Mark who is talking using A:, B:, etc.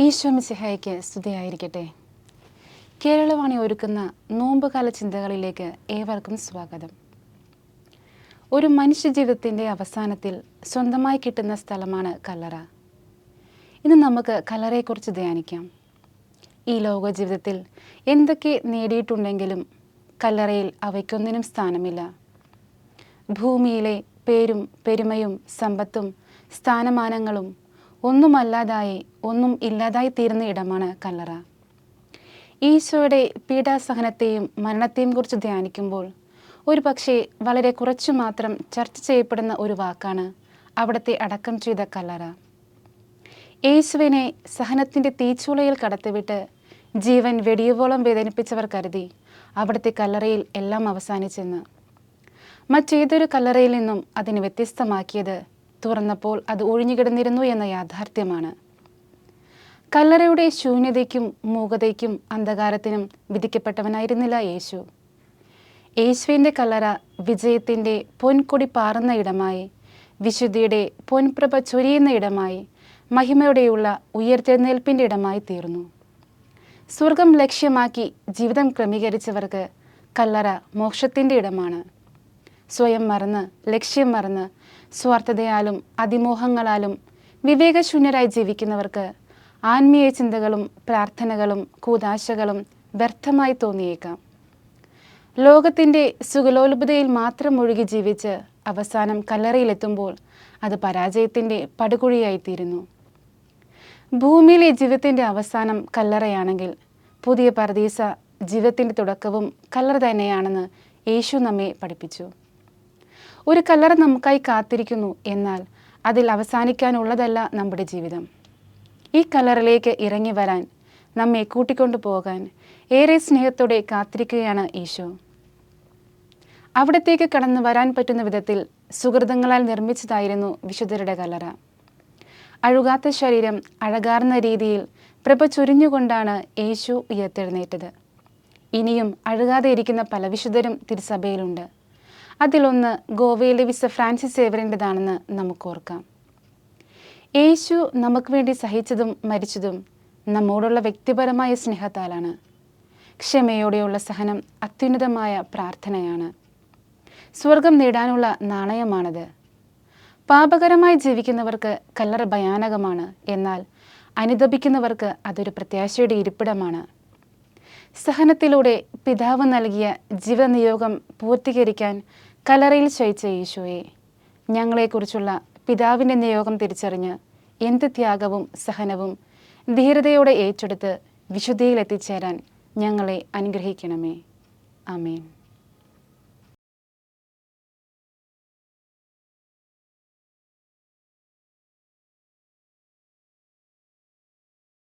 A: ഈശോ മിശിഹായ്ക്ക് സ്തുതിയായിരിക്കട്ടെ. കേരളവാണി ഒരുക്കുന്ന നോമ്പുകാല ചിന്തകളിലേക്ക് ഏവർക്കും സ്വാഗതം. ഒരു മനുഷ്യ ജീവിതത്തിൻ്റെ അവസാനത്തിൽ സ്വന്തമായി കിട്ടുന്ന സ്ഥലമാണ് കല്ലറ. ഇന്ന് നമുക്ക് കല്ലറയെക്കുറിച്ച് ധ്യാനിക്കാം. ഈ ലോക ജീവിതത്തിൽ എന്തൊക്കെ നേടിയിട്ടുണ്ടെങ്കിലും കല്ലറയിൽ അവയ്ക്കൊന്നിനും സ്ഥാനമില്ല. ഭൂമിയിലെ പേരും പെരുമയും സമ്പത്തും സ്ഥാനമാനങ്ങളും ഒന്നും ഇല്ലാതായി തീരുന്ന ഇടമാണ് കല്ലറ. ഈശോയുടെ പീഡാസഹനത്തെയും മരണത്തെയും കുറിച്ച് ധ്യാനിക്കുമ്പോൾ ഒരു പക്ഷേ വളരെ കുറച്ചു മാത്രം ചർച്ച ചെയ്യപ്പെടുന്ന ഒരു വാക്കാണ് അവിടുത്തെ അടക്കം ചെയ്ത കല്ലറ. യേശുവിനെ സഹനത്തിൻ്റെ തീച്ചൂളയിൽ കടത്തിവിട്ട് ജീവൻ വെടിയുവോളം വേദനിപ്പിച്ചവർ കരുതി അവിടുത്തെ കല്ലറയിൽ എല്ലാം അവസാനിച്ചെന്ന്. മറ്റേതൊരു കല്ലറയിൽ നിന്നും അതിനെ വ്യത്യസ്തമാക്കിയത് തുറന്നപ്പോൾ അത് ഒഴിഞ്ഞുകിടന്നിരുന്നു എന്ന യാഥാർത്ഥ്യമാണ്. കല്ലറയുടെ ശൂന്യതയ്ക്കും മൂകതയ്ക്കും അന്ധകാരത്തിനും വിധിക്കപ്പെട്ടവനായിരുന്നില്ല യേശു. യേശുവിൻ്റെ കല്ലറ വിജയത്തിൻ്റെ പൊൻകൊടി പാറുന്ന ഇടമായി, വിശുദ്ധിയുടെ പൊൻപ്രഭ ചൊരിയുന്ന ഇടമായി, മഹിമയോടെയുള്ള ഉയർത്തെഴുന്നേൽപ്പിൻ്റെ ഇടമായി തീർന്നു. സ്വർഗം ലക്ഷ്യമാക്കി ജീവിതം ക്രമീകരിച്ചവർക്ക് കല്ലറ മോക്ഷത്തിൻ്റെ ഇടമാണ്. സ്വയം മറന്ന്, ലക്ഷ്യം മറന്ന്, സ്വാർത്ഥതയാലും അതിമോഹങ്ങളാലും വിവേകശൂന്യരായി ജീവിക്കുന്നവർക്ക് ആത്മീയ ചിന്തകളും പ്രാർത്ഥനകളും കൂദാശകളും വ്യർത്ഥമായി തോന്നിയേക്കാം. ലോകത്തിൻ്റെ സുഖലോലുപതയിൽ മാത്രം ഒഴുകി ജീവിച്ച് അവസാനം കല്ലറയിലെത്തുമ്പോൾ അത് പരാജയത്തിൻ്റെ പടുകുഴിയായിത്തീരുന്നു. ഭൂമിയിലെ ജീവിതത്തിൻ്റെ അവസാനം കല്ലറയാണെങ്കിൽ പുതിയ പർദീസ ജീവിതത്തിൻ്റെ തുടക്കവും കല്ലറ തന്നെയാണെന്ന് യേശു നമ്മെ പഠിപ്പിച്ചു. ഒരു കല്ലറ നമുക്കായി കാത്തിരിക്കുന്നു, എന്നാൽ അതിൽ അവസാനിക്കാനുള്ളതല്ല നമ്മുടെ ജീവിതം. ഈ കല്ലറയിലേക്ക് ഇറങ്ങി വരാൻ, നമ്മെ കൂട്ടിക്കൊണ്ടു പോകാൻ ഏറെ സ്നേഹത്തോടെ കാത്തിരിക്കുകയാണ് ഈശോ. അവിടത്തേക്ക് കടന്നു വരാൻ പറ്റുന്ന വിധത്തിൽ സുഹൃതങ്ങളാൽ നിർമ്മിച്ചതായിരുന്നു വിശുദ്ധരുടെ കല്ലറ. അഴുകാത്ത ശരീരം അഴകാർന്ന രീതിയിൽ പ്രഭ ചൊരിഞ്ഞുകൊണ്ടാണ് യേശു ഉയർത്തെഴുന്നേറ്റത്. ഇനിയും അഴുകാതെ ഇരിക്കുന്ന പല വിശുദ്ധരും തിരുസഭയിലുണ്ട്. അതിലൊന്ന് ഗോവയിലെ വിശുദ്ധ ഫ്രാൻസിസ് സേവ്യറിൻ്റെതാണെന്ന് നമുക്കോർക്കാം. യേശു നമുക്ക് വേണ്ടി സഹിച്ചതും മരിച്ചതും നമ്മോടുള്ള വ്യക്തിപരമായ സ്നേഹത്താലാണ്. ക്ഷമയോടെയുള്ള സഹനം അത്യുന്നതമായ പ്രാർത്ഥനയാണ്. സ്വർഗം നേടാനുള്ള നാണയമാണത്. പാപകരമായി ജീവിക്കുന്നവർക്ക് കല്ലറ ഭയാനകമാണ്, എന്നാൽ അനുതപിക്കുന്നവർക്ക് അതൊരു പ്രത്യാശയുടെ ഇരിപ്പിടമാണ്. സഹനത്തിലൂടെ പിതാവ് നൽകിയ ജീവനിയോഗം പൂർത്തീകരിക്കാൻ കല്ലറയിൽ ശയിച്ച ഈശോയെ, ഞങ്ങളെക്കുറിച്ചുള്ള പിതാവിൻ്റെ നിയോഗം തിരിച്ചറിഞ്ഞ് എന്ത് ത്യാഗവും സഹനവും ധീരതയോടെ ഏറ്റെടുത്ത് വിശുദ്ധിയിൽ എത്തിച്ചേരാൻ ഞങ്ങളെ അനുഗ്രഹിക്കണമേ. ആമേൻ.